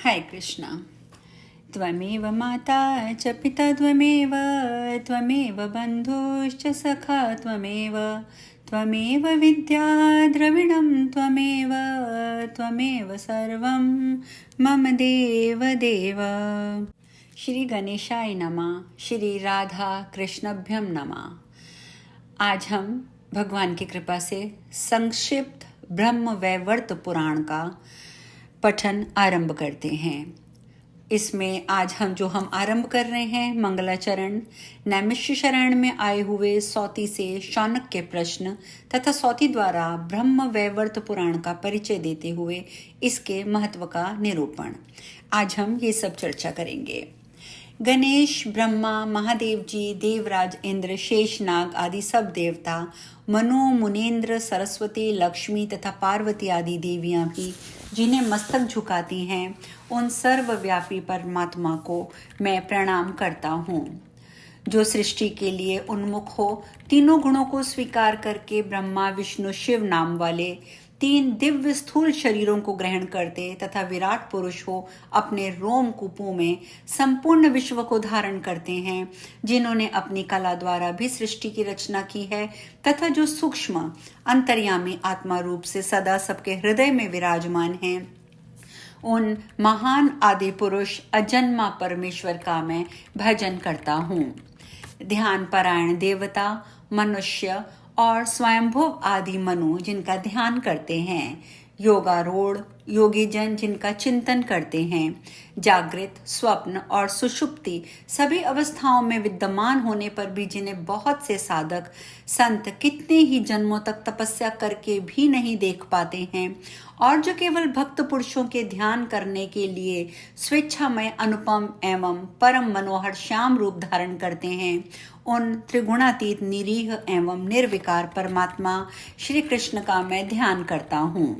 हाय कृष्णा। त्वमेव माता च पिता त्वमेव, त्वमेव बन्धुश्च सखा त्वमेव, त्वमेव विद्या द्रविणं त्वमेव, त्वमेव सर्वं मम देव देव। श्री गणेशाय नमः। श्री राधा कृष्णभ्यम नमः। आज हम भगवान की कृपा से संक्षिप्त ब्रह्म वैवर्त पुराण का पठन आरंभ करते हैं। इसमें आज हम आरंभ कर रहे हैं मंगलाचरण नैमिष्य शरण में आए हुए सौती से शौनक के प्रश्न तथा सौती द्वारा ब्रह्म वैवर्त पुराण का परिचय देते हुए इसके महत्व का निरूपण। आज हम ये सब चर्चा करेंगे। गणेश, ब्रह्मा, महादेव जी, देवराज, इंद्र, शेषनाग आदि सब देवता, मनु, मुनेन्द्र, सरस्वती, लक्ष्मी तथा पार्वती आदि देवियां भी जिन्हें मस्तक झुकाती हैं, उन सर्वव्यापी परमात्मा को मैं प्रणाम करता हूँ। जो सृष्टि के लिए उन्मुख हो, तीनों गुणों को स्वीकार करके ब्रह्मा, विष्णु, शिव नाम वाले तीन दिव्य स्थूल शरीरों को ग्रहण करते तथा विराट पुरुष हो अपने रोम कूपों में संपूर्ण विश्व को धारण करते हैं, जिन्होंने अपनी कला द्वारा भी सृष्टि की रचना की है तथा जो सूक्ष्म अंतर्यामी आत्मा रूप से सदा सबके हृदय में विराजमान हैं, उन महान आदि पुरुष अजन्मा परमेश्वर का मैं भजन करता हूँ। ध्यान परायण देवता, मनुष्य और स्वयंभुव आदि मनु जिनका ध्यान करते हैं, योगारूढ़ योगी जन जिनका चिंतन करते हैं, जागृत, स्वप्न और सुषुप्ति सभी अवस्थाओं में विद्यमान होने पर भी जिन्हें बहुत से साधक संत कितने ही जन्मों तक तपस्या करके भी नहीं देख पाते हैं, और जो केवल भक्त पुरुषों के ध्यान करने के लिए स्वेच्छामय अनुपम एवं परम मनोहर श्याम रूप धारण करते हैं, उन त्रिगुणातीत निरीह एवं निर्विकार परमात्मा श्री कृष्ण का मैं ध्यान करता हूँ,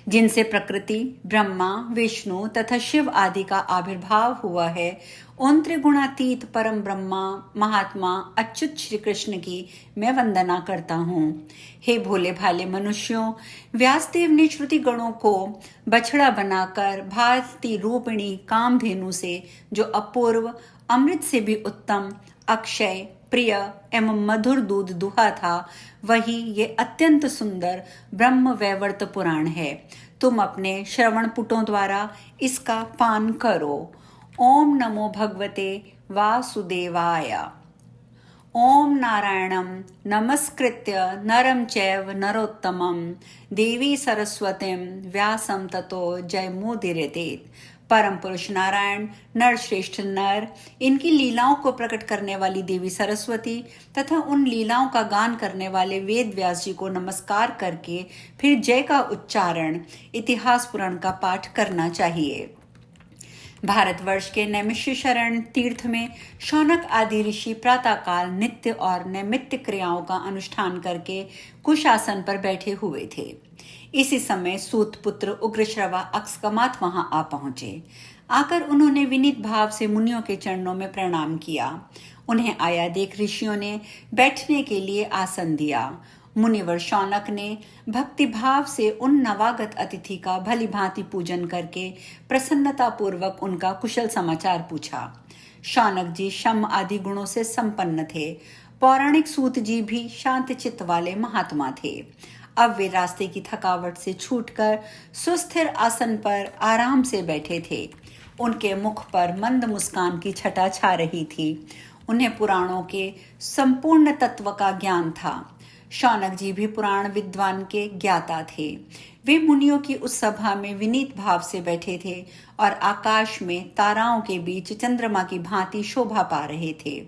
जिनसे प्रकृति, ब्रह्मा, विष्णु तथा शिव आदि का आविर्भाव हुआ है। उन त्रिगुणातीत परम ब्रह्मा महात्मा अच्युत श्री कृष्ण की मैं वंदना करता हूँ। हे भोले भाले मनुष्यों, व्यासदेव ने श्रुति गणों को बछड़ा बनाकर भारती रूपिणी कामधेनु से जो अपूर्व, अमृत से भी उत्तम, अक्षय, प्रिय एवं मधुर दूध दुहा था, वही ये अत्यंत सुंदर ब्रह्म वैवर्त पुराण है। तुम अपने श्रवण पुटों द्वारा इसका पान करो। ओम नमो भगवते वासुदेवाय। ओम नारायणं नमस्कृत्य नरं चैव नरोत्तमं देवी सरस्वतीं व्यासं ततो जयमुदीरयेत्। परम पुरुष नारायण, नर श्रेष्ठ नर, इनकी लीलाओं को प्रकट करने वाली देवी सरस्वती तथा उन लीलाओं का गान करने वाले वेद व्यास जी को नमस्कार करके फिर जय का उच्चारण इतिहास पुराण का पाठ करना चाहिए। भारतवर्ष के नैमिष्य शरण तीर्थ में शौनक आदि ऋषि प्रातःकाल नित्य और नैमित्य क्रियाओं का अनुष्ठान करके कुशासन पर बैठे हुए थे। इसी समय सूत पुत्र उग्रश्रवा अक्स्कमात वहां आ पहुंचे। आकर उन्होंने विनीत भाव से मुनियों के चरणों में प्रणाम किया। उन्हें आया देख ऋषियों ने बैठने के लिए आसन दिया। मुनिवर शौनक ने भक्ति भाव से उन नवागत अतिथि का भली भांति पूजन करके प्रसन्नता पूर्वक उनका कुशल समाचार पूछा। शौनक जी शम आदि गुणों से संपन्न थे। पौराणिक सूत जी भी शांत चित्त वाले महात्मा थे। अब वे रास्ते की थकावट से छूटकर सुस्थिर आसन पर आराम से बैठे थे। उनके मुख पर मंद मुस्कान की छटा छा रही थी। उन्हें पुराणों के संपूर्ण तत्व का ज्ञान था। शौनक जी भी पुराण विद्वान के ज्ञाता थे। वे मुनियों की उस सभा में विनीत भाव से बैठे थे और आकाश में ताराओं के बीच चंद्रमा की भांति शोभा पा रहे थे।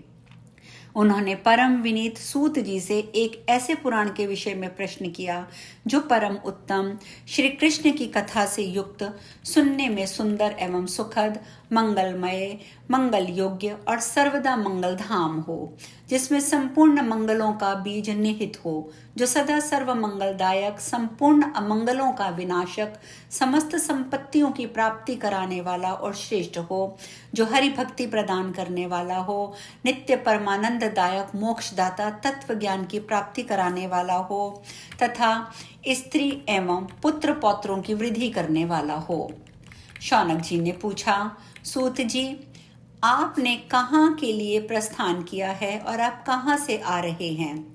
उन्होंने परम विनीत सूत जी से एक ऐसे पुराण के विषय में प्रश्न किया जो परम उत्तम, श्री कृष्ण की कथा से युक्त, सुनने में सुंदर एवं सुखद, मंगलमय, मंगल योग्य और सर्वदा मंगल धाम हो, जिसमें संपूर्ण मंगलों का बीज निहित हो, जो सदा सर्व मंगलदायक, संपूर्ण अमंगलों का विनाशक, समस्त संपत्तियों की प्राप्ति कराने वाला और श्रेष्ठ हो, जो हरि भक्ति प्रदान करने वाला हो, नित्य परमानंददायक, मोक्षदाता, तत्व ज्ञान की प्राप्ति कराने वाला हो तथा स्त्री एवं पुत्र पौत्रों की वृद्धि करने वाला हो। शौनक जी ने पूछा, सूत जी, आपने कहाँ के लिए प्रस्थान किया है और आप कहाँ से आ रहे हैं?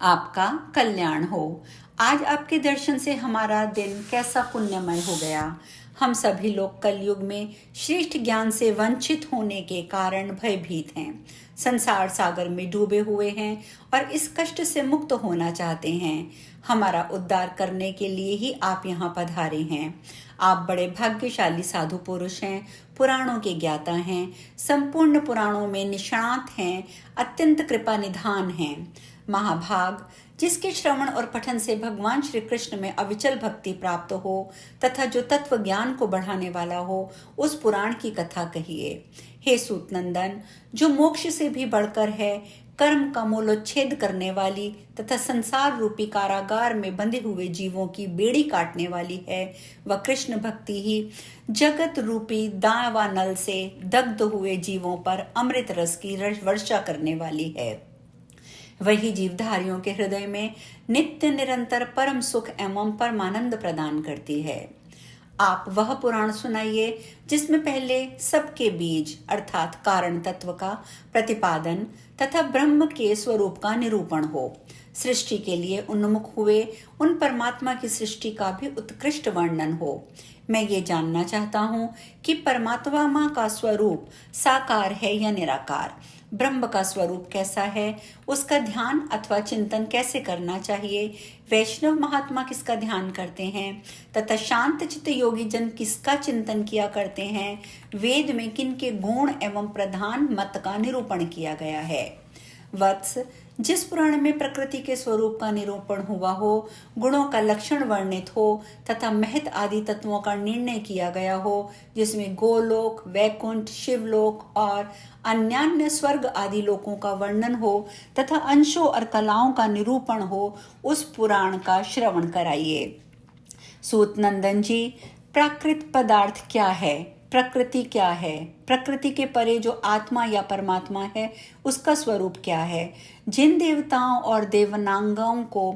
आपका कल्याण हो। आज आपके दर्शन से हमारा दिन कैसा पुण्यमय हो गया। हम सभी लोग कलयुग में श्रेष्ठ ज्ञान से वंचित होने के कारण भयभीत हैं, संसार सागर में डूबे हुए हैं और इस कष्ट से मुक्त होना चाहते हैं। हमारा उद्धार करने के लिए ही आप यहाँ पधारे हैं। आप बड़े भाग्यशाली साधु पुरुष हैं, पुराणों के ज्ञाता हैं, संपूर्ण पुराणों में निष्णात हैं, अत्यंत कृपा निधान हैं। महाभाग, जिसके श्रवण और पठन से भगवान श्री कृष्ण में अविचल भक्ति प्राप्त हो तथा जो तत्व ज्ञान को बढ़ाने वाला हो, उस पुराण की कथा कहिए। हे सूत नंदन, जो मोक्ष से भी बढ़कर है, कर्म का मूलोच्छेद करने वाली तथा संसार रूपी कारागार में बंधे हुए जीवों की बेड़ी काटने वाली है, वह कृष्ण भक्ति ही जगत रूपी दावानल से दग्ध हुए जीवों पर अमृत रस की वर्षा करने वाली है। वही जीवधारियों के हृदय में नित्य निरंतर परम सुख एवं परमानंद प्रदान करती है। आप वह पुराण सुनाइए जिसमें पहले सबके बीज अर्थात कारण तत्व का प्रतिपादन तथा ब्रह्म के स्वरूप का निरूपण हो। सृष्टि के लिए उन्मुख हुए उन परमात्मा की सृष्टि का भी उत्कृष्ट वर्णन हो। मैं ये जानना चाहता हूँ कि परमात्मा का स्वरूप साकार है या निराकार, ब्रह्म का स्वरूप कैसा है, उसका ध्यान अथवा चिंतन कैसे करना चाहिए, वैष्णव महात्मा किसका ध्यान करते हैं तथा शांत चित्त योगी जन किसका चिंतन किया करते हैं, वेद में किन के गुण एवं प्रधान मत का निरूपण किया गया है। वत्स, जिस पुराण में प्रकृति के स्वरूप का निरूपण हुआ हो, गुणों का लक्षण वर्णित हो तथा महत आदि तत्वों का निर्णय किया गया हो, जिसमें गोलोक, वैकुंठ, शिवलोक और अन्यान्य स्वर्ग आदि लोकों का वर्णन हो तथा अंशों और कलाओं का निरूपण हो, उस पुराण का श्रवण कराइए। सूत नंदन जी, प्राकृत पदार्थ क्या है, प्रकृति क्या है, प्रकृति के परे जो आत्मा या परमात्मा है उसका स्वरूप क्या है, जिन देवताओं और देवनांगों को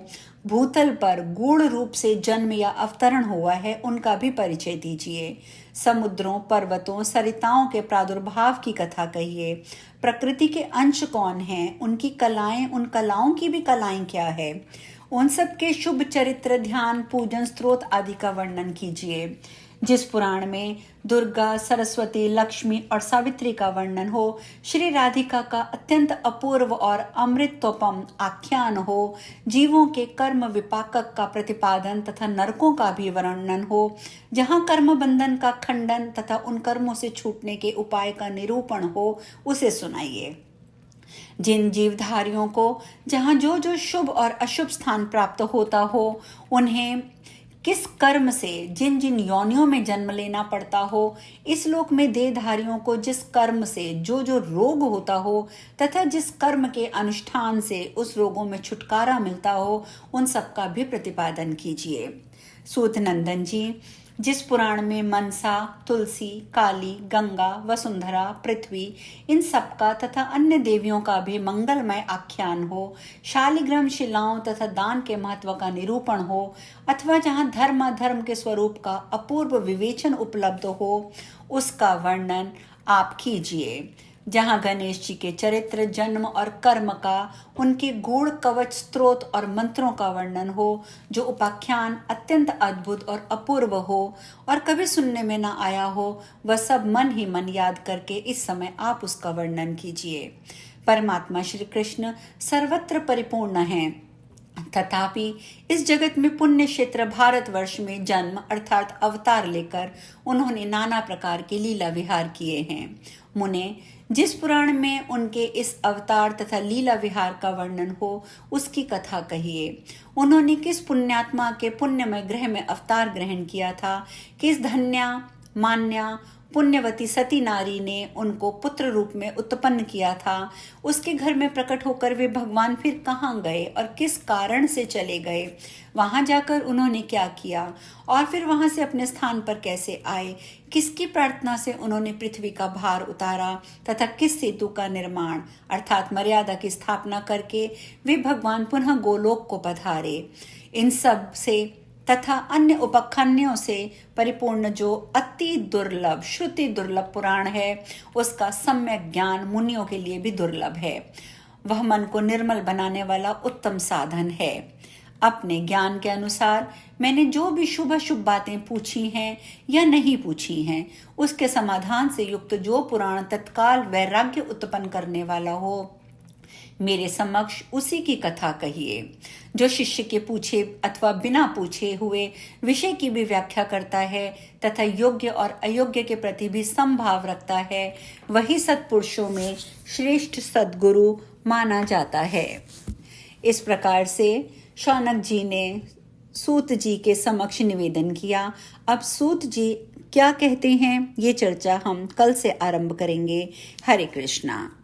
भूतल पर गूढ़ रूप से जन्म या अवतरण हुआ है उनका भी परिचय दीजिए। समुद्रों, पर्वतों, सरिताओं के प्रादुर्भाव की कथा कहिए। प्रकृति के अंश कौन हैं, उनकी कलाएं, उन कलाओं की भी कलाएं क्या है, उन सब के शुभ चरित्र, ध्यान, पूजन, स्त्रोत आदि का वर्णन कीजिए। जिस पुराण में दुर्गा, सरस्वती, लक्ष्मी और सावित्री का वर्णन हो, श्री राधिका का अत्यंत अपूर्व और अमृतोपम आख्यान हो, जीवों के कर्म विपाकक का प्रतिपादन तथा नरकों का भी वर्णन हो, जहाँ कर्म बंधन का खंडन तथा उन कर्मों से छूटने के उपाय का निरूपण हो, उसे सुनाइए। जिन जीवधारियों को जहाँ जो जो शुभ और अशुभ स्थान प्राप्त होता हो, उन्हें किस कर्म से जिन जिन योनियों में जन्म लेना पड़ता हो, इस लोक में देहधारियों को जिस कर्म से जो जो रोग होता हो तथा जिस कर्म के अनुष्ठान से उस रोगों में छुटकारा मिलता हो, उन सब का भी प्रतिपादन कीजिए। सूत नंदन जी, जिस पुराण में मनसा, तुलसी, काली, गंगा, वसुंधरा, पृथ्वी, इन सब का तथा अन्य देवियों का भी मंगलमय आख्यान हो, शालिग्राम शिलाओं तथा दान के महत्व का निरूपण हो, अथवा जहाँ धर्म अधर्म के स्वरूप का अपूर्व विवेचन उपलब्ध हो, उसका वर्णन आप कीजिए। जहाँ गणेश जी के चरित्र, जन्म और कर्म का, उनके गूढ़ कवच, स्त्रोत और मंत्रों का वर्णन हो, जो उपाख्यान अत्यंत अद्भुत और अपूर्व हो और कभी सुनने में न आया हो, वह सब मन ही मन याद करके इस समय आप उसका वर्णन कीजिए। परमात्मा श्री कृष्ण सर्वत्र परिपूर्ण हैं, तथापि इस जगत में पुण्य क्षेत्र भारतवर्ष में जन्म अर्थात अवतार लेकर उन्होंने नाना प्रकार के लीला विहार किए हैं। मुने, जिस पुराण में उनके इस अवतार तथा लीला विहार का वर्णन हो, उसकी कथा कहिए। उन्होंने किस पुण्यात्मा के पुण्यमय गृह में अवतार ग्रहण किया था, किस धन्या मान्या पुण्यवती सती नारी ने उनको पुत्र रूप में उत्पन्न किया था, उसके घर में प्रकट होकर वे भगवान फिर कहाँ गए और किस कारण से चले गए, वहां जाकर उन्होंने क्या किया और फिर वहां से अपने स्थान पर कैसे आए, किसकी प्रार्थना से उन्होंने पृथ्वी का भार उतारा तथा किस सेतु का निर्माण अर्थात मर्यादा की स्थापना करके वे भगवान पुनः गोलोक को पधारे। इन सब से तथा अन्य उपखन्यों से परिपूर्ण जो अति दुर्लभ श्रुति दुर्लभ पुराण है, उसका सम्यक ज्ञान मुनियों के लिए भी दुर्लभ है। वह मन को निर्मल बनाने वाला उत्तम साधन है। अपने ज्ञान के अनुसार मैंने जो भी शुभ शुभ बातें पूछी हैं या नहीं पूछी हैं, उसके समाधान से युक्त जो पुराण तत्काल वैराग्य उत्पन्न करने वाला हो, मेरे समक्ष उसी की कथा कहिए। जो शिष्य के पूछे अथवा बिना पूछे हुए विषय की भी व्याख्या करता है तथा योग्य और अयोग्य के प्रति भी समभाव रखता है, वही सत्पुरुषों में श्रेष्ठ सद्गुरु माना जाता है। इस प्रकार से शौनक जी ने सूत जी के समक्ष निवेदन किया। अब सूत जी क्या कहते हैं, ये चर्चा हम कल से आरंभ करेंगे। हरे कृष्णा।